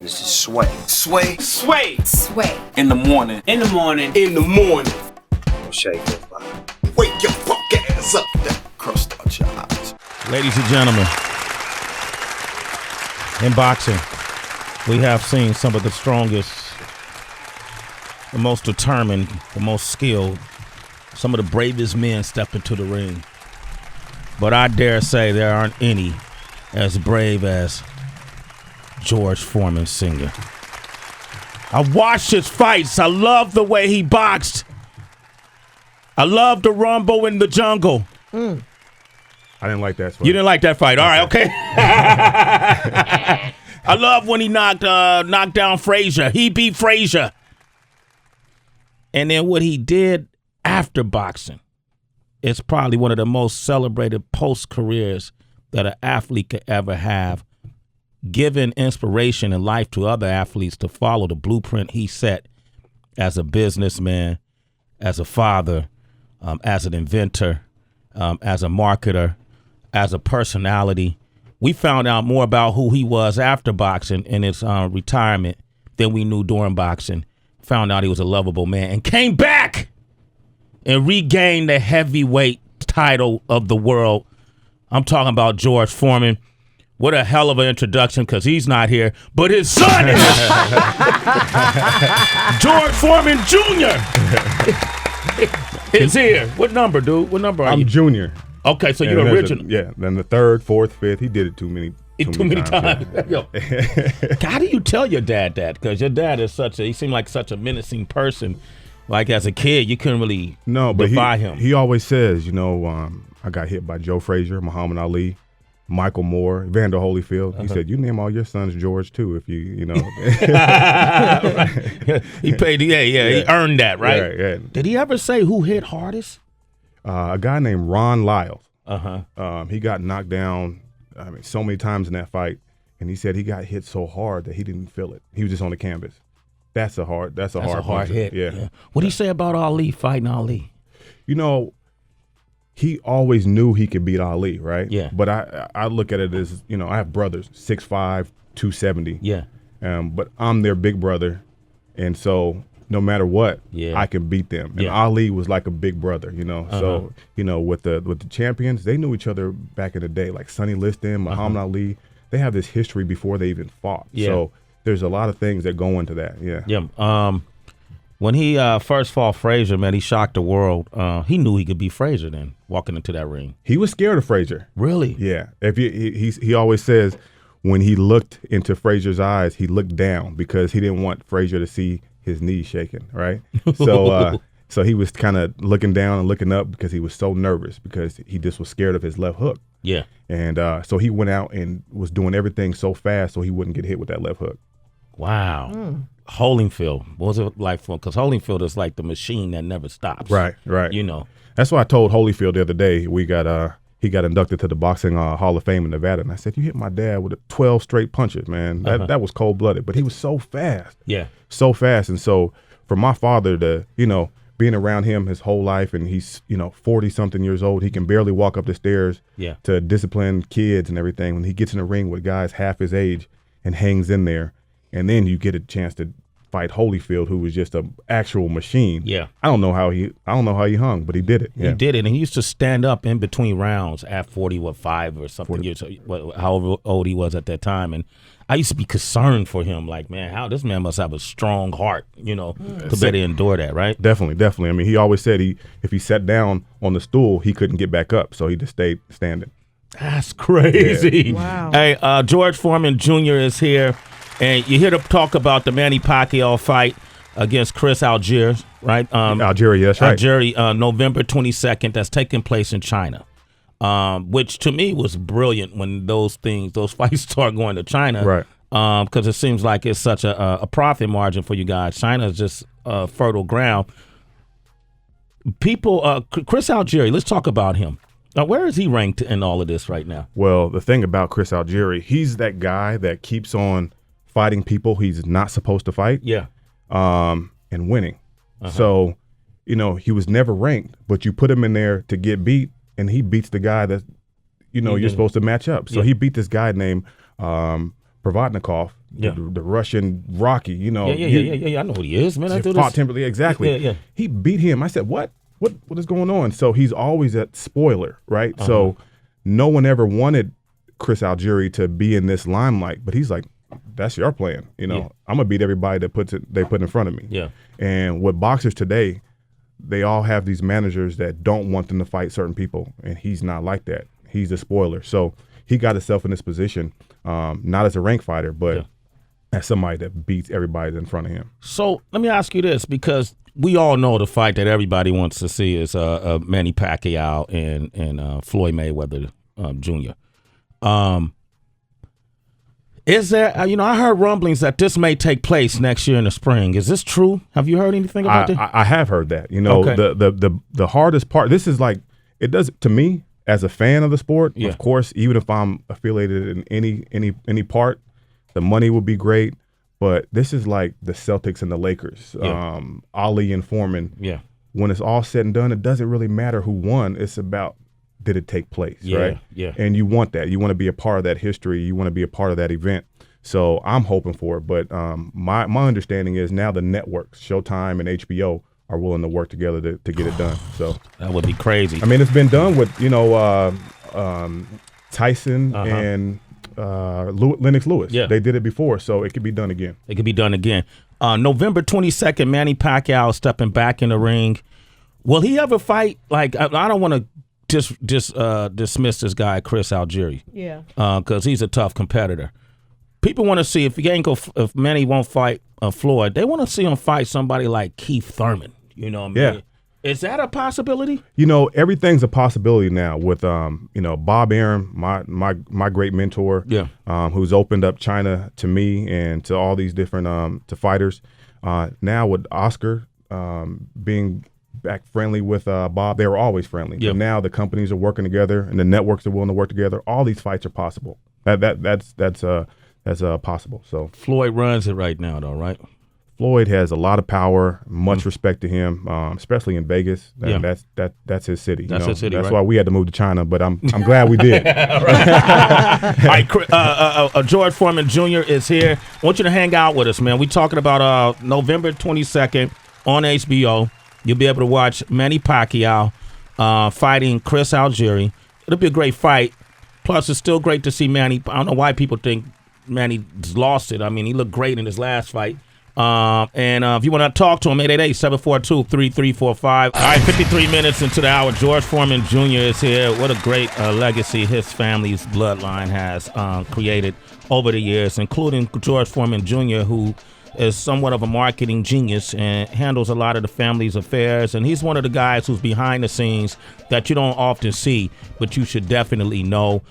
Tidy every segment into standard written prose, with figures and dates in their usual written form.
This is Sway. Sway. Sway. Sway. In the morning. In the morning. In the morning. Shake it, body. Wake your punk ass up. That crust out your eyes. Ladies and gentlemen, in boxing, we have seen some of the strongest, the most determined, the most skilled, some of the bravest men step into the ring. But I dare say there aren't any as brave as George Foreman Sr. I watched his fights. I love the way he boxed. I love the rumble in the jungle. I didn't like that fight. You didn't like that fight. All right, okay. I love when he knocked down Frazier. He beat Frazier. And then what he did after boxing is probably one of the most celebrated post-careers that an athlete could ever have, giving inspiration and life to other athletes to follow the blueprint he set as a businessman, as a father, as an inventor, as a marketer, as a personality. We found out more about who he was after boxing in his retirement than we knew during boxing. Found out he was a lovable man and came back and regained the heavyweight title of the world. I'm talking about George Foreman. What a hell of an introduction, because he's not here, but his son is. George Foreman Jr. is here. What number, dude? What number are you? I'm junior. Okay, so And you're there's original. Yeah, then the third, fourth, fifth, he did it too many times. Yeah. Yo, how do you tell your dad that? Because your dad is he seemed like such a menacing person. Like as a kid, you couldn't really defy him. He always says, I got hit by Joe Frazier, Muhammad Ali, Michael Moore, Evander Holyfield. He said, you name all your sons George too, if you know. He paid, he earned that, right? Yeah. Did he ever say who hit hardest? A guy named Ron Lyles. Uh-huh. He got knocked down, so many times in that fight, and he said he got hit so hard that he didn't feel it. He was just on the canvas. That's a hard hit. Yeah. What do you say about Ali fighting Ali? He always knew he could beat Ali, right? Yeah. But I look at it as, I have brothers, 6'5", 270. Yeah. But I'm their big brother, and so no matter what, I can beat them. And Ali was like a big brother, So, with the champions, they knew each other back in the day, like Sonny Liston, Muhammad Ali. They have this history before they even fought. Yeah. So there's a lot of things that go into that. Yeah. Yeah. When he first fought Frazier, man, he shocked the world. He knew he could beat Frazier then, walking into that ring. He was scared of Frazier. Really? Yeah. He always says when he looked into Frazier's eyes, he looked down because he didn't want Frazier to see his knees shaking, right? So so he was kind of looking down and looking up because he was so nervous because he just was scared of his left hook. Yeah. And so he went out and was doing everything so fast so he wouldn't get hit with that left hook. Wow. Holyfield, what was it like for him? Because Holyfield is like the machine that never stops. Right. That's why I told Holyfield the other day he got inducted to the Boxing Hall of Fame in Nevada, and I said, you hit my dad with 12 straight punches, man. That was cold-blooded, but he was so fast. Yeah. So fast. And so for my father to, being around him his whole life, and he's, 40-something years old, he can barely walk up the stairs to discipline kids and everything. When he gets in the ring with guys half his age and hangs in there, and then you get a chance to fight Holyfield, who was just an actual machine. Yeah. I don't know how he hung, but he did it. He did it, and he used to stand up in between rounds at 5 or something years, however old he was at that time. And I used to be concerned for him, like, man, how this man must have a strong heart, to better endure that, right? Definitely. I mean, he always said if he sat down on the stool, he couldn't get back up, so he just stayed standing. That's crazy. Yeah. Wow. Hey, George Foreman Jr. is here. And you hear to talk about the Manny Pacquiao fight against Chris Algieri, right? Algieri, yes, right. Algieri, November 22nd. That's taking place in China, which to me was brilliant when those fights start going to China, right? Because it seems like it's such a profit margin for you guys. China is just fertile ground. Chris Algieri, let's talk about him. Where is he ranked in all of this right now? Well, the thing about Chris Algieri, he's that guy that keeps on fighting people he's not supposed to fight. Yeah. And winning. So, he was never ranked, but you put him in there to get beat, and he beats the guy that, you're supposed to match up. So he beat this guy named Provodnikov, the Russian Rocky. You know, yeah. I know who he is, man. I do fought this. Timberlake, exactly. Yeah. He beat him. I said, what is going on? So he's always a spoiler, right? So no one ever wanted Chris Algieri to be in this limelight, but he's like, that's your plan. You know, I'm gonna beat everybody that they put in front of me. Yeah. And with boxers today, they all have these managers that don't want them to fight certain people, and he's not like that. He's a spoiler. So he got himself in this position, not as a rank fighter, but as somebody that beats everybody in front of him. So let me ask you this, because we all know the fight that everybody wants to see is Manny Pacquiao and Floyd Mayweather Jr. Is there, I heard rumblings that this may take place next year in the spring. Is this true? Have you heard anything about that? I have heard that. You know, the hardest part, this is like, it does, to me, as a fan of the sport, of course, even if I'm affiliated in any part, the money would be great. But this is like the Celtics and the Lakers, Ali and Foreman. Yeah. When it's all said and done, it doesn't really matter who won. It's about, did it take place, right? Yeah. And you want that. You want to be a part of that history. You want to be a part of that event. So I'm hoping for it. But my understanding is now the networks, Showtime and HBO, are willing to work together to get it done. So that would be crazy. I mean, it's been done with, Tyson and Lennox Lewis. Yeah. They did it before, so it could be done again. It could be done again. November 22nd, Manny Pacquiao stepping back in the ring. Will he ever fight? Like, I don't want to dismiss this guy, Chris Algieri. Yeah. Because he's a tough competitor. People want to see if Manny won't fight Floyd, they want to see him fight somebody like Keith Thurman. You know what I mean? Yeah. Is that a possibility? You know, everything's a possibility now with Bob Arum, my great mentor, who's opened up China to me and to all these different to fighters. Now with Oscar being back friendly with Bob, they were always friendly. But now the companies are working together and the networks are willing to work together. All these fights are possible. That's possible. So Floyd runs it right now, though, right? Floyd has a lot of power, much respect to him, especially in Vegas. That's his city. That's his city. That's why we had to move to China, but I'm glad we did. All right, George Foreman Jr. is here. I want you to hang out with us, man. We're talking about November 22nd on HBO. You'll be able to watch Manny Pacquiao fighting Chris Algieri. It'll be a great fight. Plus, it's still great to see Manny. I don't know why people think Manny's lost it. I mean, he looked great in his last fight. And if you want to talk to him, 888-742-3345. All right, 53 minutes into the hour. George Foreman Jr. is here. What a great legacy his family's bloodline has created over the years, including George Foreman Jr., who is somewhat of a marketing genius and handles a lot of the family's affairs. And he's one of the guys who's behind the scenes that you don't often see, but you should definitely know.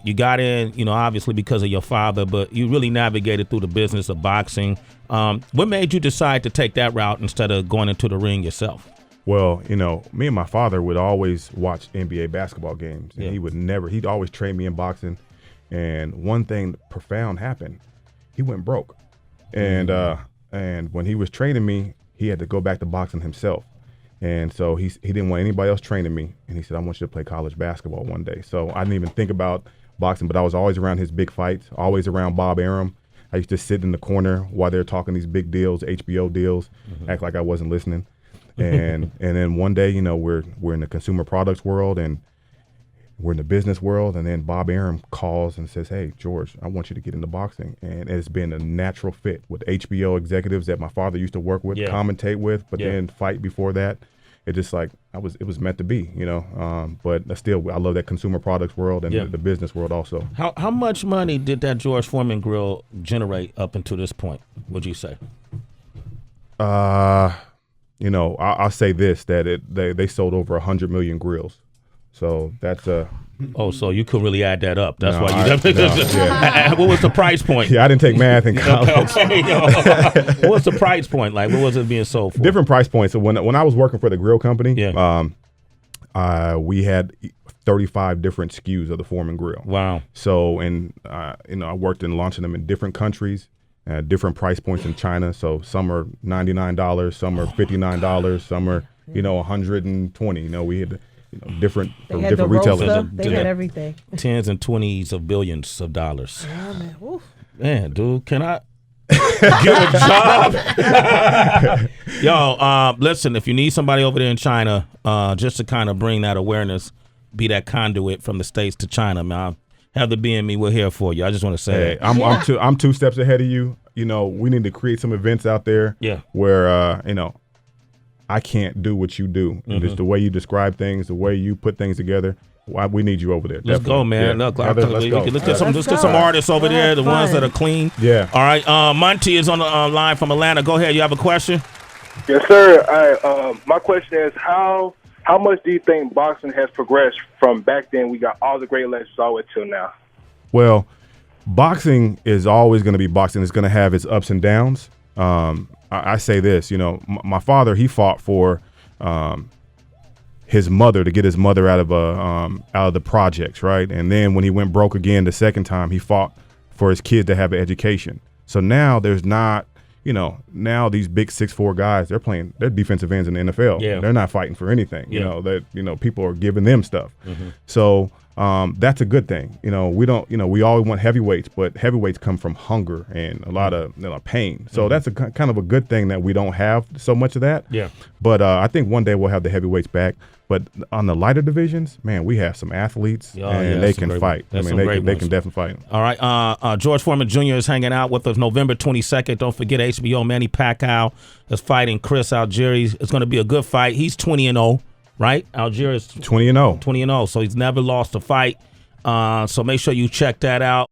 You got in, obviously because of your father, but you really navigated through the business of boxing. What made you decide to take that route instead of going into the ring yourself? Well, me and my father would always watch NBA basketball games, and he'd always train me in boxing. And one thing profound happened. He went broke. And when he was training me, he had to go back to boxing himself. And so he didn't want anybody else training me. And he said, I want you to play college basketball one day. So I didn't even think about boxing, but I was always around his big fights, always around Bob Arum. I used to sit in the corner while they were talking these big deals, HBO deals, act like I wasn't listening. And then one day, we're in the consumer products world and we're in the business world. And then Bob Arum calls and says, hey, George, I want you to get into boxing. And it's been a natural fit with HBO executives that my father used to work with, commentate with, but then fight before that. It just it was meant to be, but still, I love that consumer products world and the business world also. How much money did that George Foreman grill generate up until this point, would you say? I'll say this, that they sold over 100 million grills. So that's so you could really add that up. That's why you. What was the price point? Yeah, I didn't take math in college. What was the price point? Like, what was it being sold for? Different price points. So when I was working for the grill company, we had 35 different SKUs of the Foreman grill. Wow. So I worked in launching them in different countries, different price points in China. So some are $99, some are $59, some are $120. We had different retailers. They had everything. Tens and twenties of billions of dollars. Yeah, man. Oof. Man, dude, can I get a job? Yo, listen, if you need somebody over there in China, just to kind of bring that awareness, be that conduit from the States to China, man. Have the B and me, we're here for you. I just want to say that. I'm 2 steps ahead of you. You know, we need to create some events out there where, you know, I can't do what you do. Just the way you describe things, the way you put things together. We need you over there. Let's go, man. Yeah. Look, let's get some artists over there, the ones that are clean. Yeah. All right. Monty is on the line from Atlanta. Go ahead. You have a question? Yes, sir. My question is how much do you think boxing has progressed from back then? We got all the great legends all the way till now. Well, boxing is always going to be boxing. It's going to have its ups and downs. I say this, you know, my father, he fought for his mother, to get his mother out of the projects, right? And then when he went broke again the second time, he fought for his kids to have an education. So now there's not, you know, now these big 6'4" guys, they're defensive ends in the NFL. Yeah. They're not fighting for anything. You know, that, you know, people are giving them stuff. So that's a good thing. You know, we don't, you know, we always want heavyweights, but heavyweights come from hunger and a lot of pain. So that's a kind of a good thing that we don't have so much of that. Yeah. But I think one day we'll have the heavyweights back. But on the lighter divisions, man, we have some athletes and they can fight. I mean, they can definitely fight. All right. George Foreman Jr. is hanging out with us November 22nd. Don't forget HBO. Manny Pacquiao is fighting Chris Algieri. It's going to be a good fight. He's 20-0, right? Algieri is 20-0. 20-0. So he's never lost a fight. So make sure you check that out.